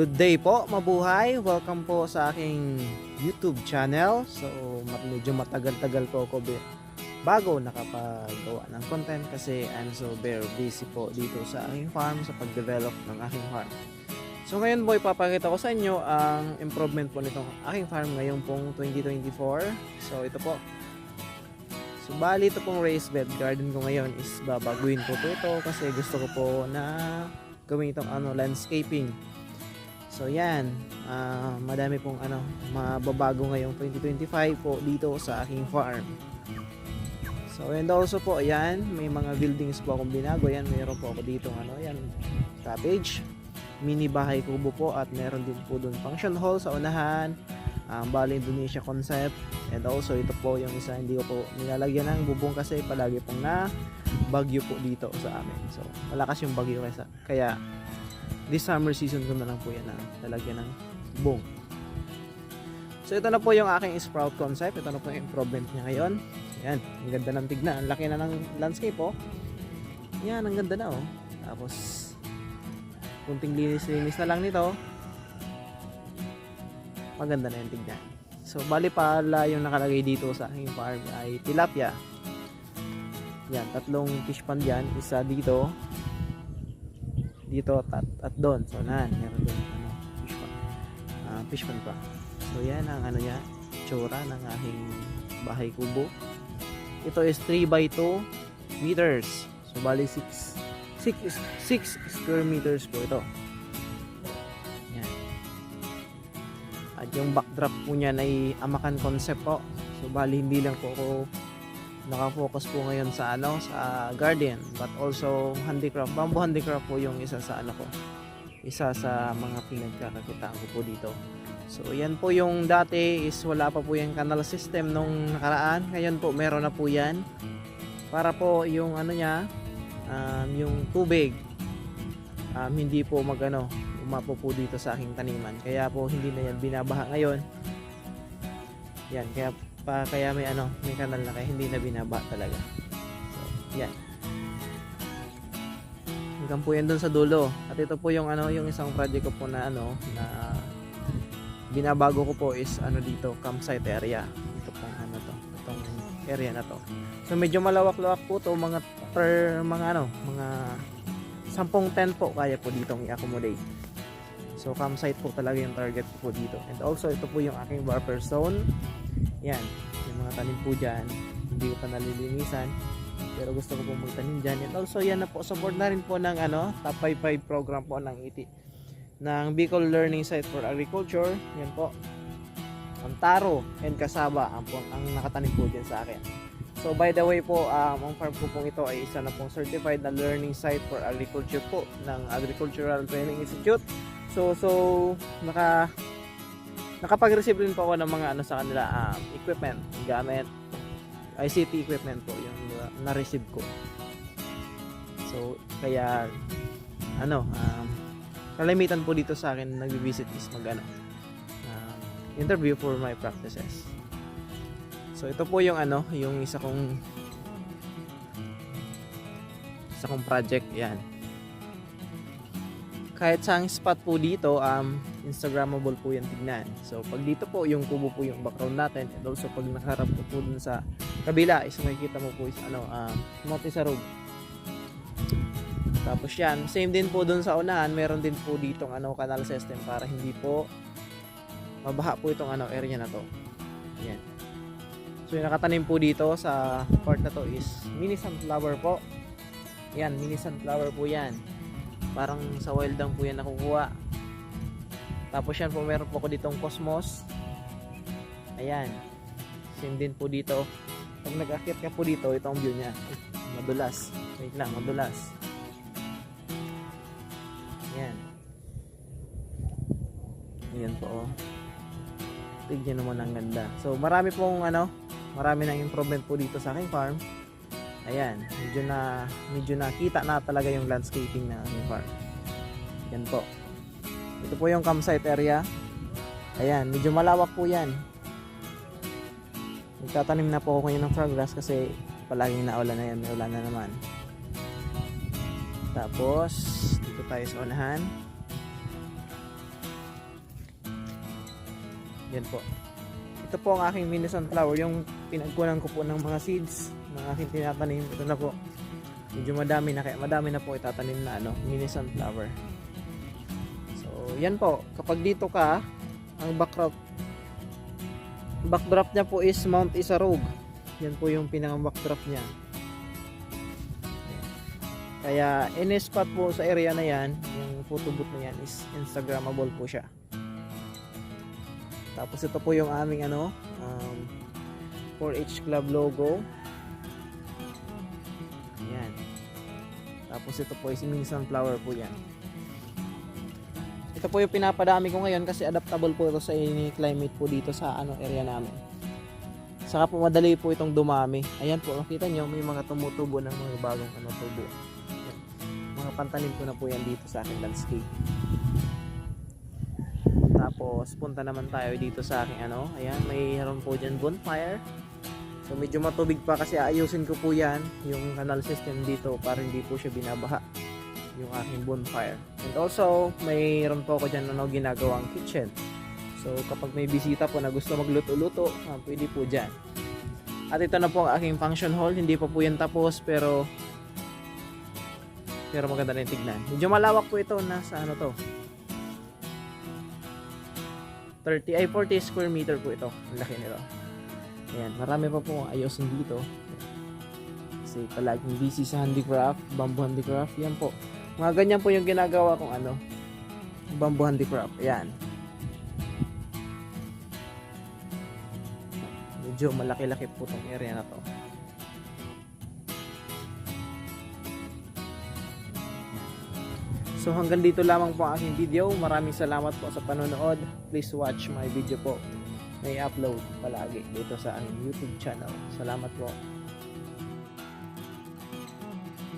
Good day po, mabuhay. Welcome po sa aking YouTube channel. So, medyo matagal-tagal po ako bago nakapagawa ng content kasi I'm so very busy po dito sa aking farm, sa pag-develop ng aking farm. So, ngayon po ipapakita ko sa inyo ang improvement po nitong aking farm ngayong pong 2024. So, ito po. So, bali ito pong raised bed garden ko ngayon is babaguhin ko po ito kasi gusto ko po na gawin itong landscaping. So yan, madami pong mababago ngayong 2025 po dito sa aking farm. So and also po, ayan, may mga buildings po akong binago. Yan, mayroon po ako dito yan, cottage, mini bahay kubo po, at meron din po doon function hall sa unahan, Bali Indonesia concept. And also ito po yung isa, hindi ko po nilalagyan ng bubong kasi palagi pong na bagyo po dito sa amin. So malakas yung bagyo kaya this summer season ko na lang po yan na lalagyan ng bubong. So ito na po yung aking sprout concept. Ito na po yung improvement niya ngayon. Yan, ang ganda ng tignan. Ang laki na ng landscape oh. Yan, ang ganda na oh. Tapos kunting linis-linis na lang nito. Maganda na yung tignan. So bali pala yung nakalagay dito sa aking farm ay tilapia. Yan, 3 fish pond yan. Isa dito at doon. So meron din fish pond pa. So yan ang niya, tsura ng aking bahay kubo. Ito is 3x2 meters. So bali 6 square meters po ito. Yan. At yung backdrop po niyan ay Amakan concept po. So bali hindi lang po ako nakafocus po ngayon sa sa garden, but also handicraft, bamboo handicraft po yung isa sa isa sa mga pinagkakakitaan ko po dito. So yan po yung dati is wala pa po yung canal system nung nakaraan. Ngayon po meron na po yan para po yung yung tubig hindi po umapo po dito sa aking taniman, kaya po hindi na yan binabaha ngayon. Yan, kaya may kanal na, kaya hindi na binaba talaga. So, yan. Hanggang po yan doon sa dulo. At ito po yung yung isang project ko po na na binabago ko po is dito, campsite area. Ito pong itong area na to. So medyo malawak-lawak po to, mga mga 10 tent po kaya po ditong i-accommodate. So campsite po talaga yung target ko po dito. And also ito po yung aking buffer zone. Yan, yung mga tanim po dyan, hindi ko pa nalilinisan, pero gusto ko pong magtanim dyan. And also yan na po, support na rin po ng top 55 program po ng ng Bicol Learning Site for Agriculture. Yan po, ang taro and kasaba ang nakatanim po dyan sa akin. So by the way po, ang farm ko pong ito ay isa na pong certified na learning site for agriculture po ng Agricultural Training Institute. So nakapag-receive rin po ako ng mga sa kanila equipment, gamit, ICT equipment po yung na-receive ko. So kaya kalimitan po dito sa akin nagbi-visit is interview for my practices. So ito po yung yung isa kong project yan. Kahit sa spot po dito, Instagrammable po yung tignan. So pag dito po yung kubo po yung background natin, and also pag nakaharap po dun sa kabila is makikita mo po is multi-sarog. Tapos yan, same din po dun sa unahan, meron din po ditong canal system para hindi po mabaha po itong area na to. Yan. So yung nakatanim po dito sa part na to is mini sunflower po. Yan, mini sunflower po yan. Parang sa wild lang po yan nakukuha. Tapos yan po, meron po ako ditong cosmos. Ayan. Same din po dito. Pag nag-akit ka po dito, itong view nya. Madulas. Wait lang, madulas. Ayan. Ayan po. Tignan naman ang ganda. So marami pong marami ng improvement po dito sa aking farm. Ayan, medyo nakita na talaga yung landscaping na aking farm. Yan po. Ito po yung campsite area. Ayan, medyo malawak po yan. Nagtatanim na po ako ngayon ng frog grass kasi palaging naulan na yan, may ulan na naman. Tapos dito tayo sa unahan. Yan po. Ito po ang aking mini sunflower, yung pinagkunan ko po ng mga seeds ng aking tinatanim. Ito na po. Medyo madami na, kaya madami na po itatanim na mini sunflower. So, yan po. Kapag dito ka, ang backdrop niya po is Mount Isarog. Yan po yung pinaka-backdrop niya. Kaya any spot po sa area na yan, yung photo booth na yan is Instagrammable po siya. Tapos ito po yung aming 4H Club logo. Ayan. Tapos ito po is mini sunflower po yan. Ito po yung pinapadami ko ngayon kasi adaptable po ito sa any climate po dito sa area namin. Saka po madali po itong dumami. Ayan po, makita nyo may mga tumutubo ng mga bagong tubo. Ayan. Mga pantanim ko na po yan dito sa aking landscape. Tapos punta naman tayo dito sa aking ayan, mayroon po dyan bonfire. So medyo matubig pa kasi aayusin ko po yan, yung canal system dito para hindi po siya binabaha, yung aking bonfire. And also mayroon po ako dyan ginagawang kitchen. So kapag may bisita po na gusto magluto-luto, pwede po dyan. At ito na po ang aking function hall, hindi pa po yan tapos pero maganda na yung tignan. Medyo malawak po ito, nasa to 40 square meter po ito. Ang laki nito. Ayan, marami pa po ayusin dito. Kasi palaging busy sa handicraft, bamboo handicraft. Yan po. Mga ganyan po yung ginagawa kong bamboo handicraft. Ayan. Medyo malaki-laki po itong area na to. So hanggang dito lamang po ang aking video. Maraming salamat po sa panonood. Please watch my video po. May upload palagi dito sa aking YouTube channel. Salamat po.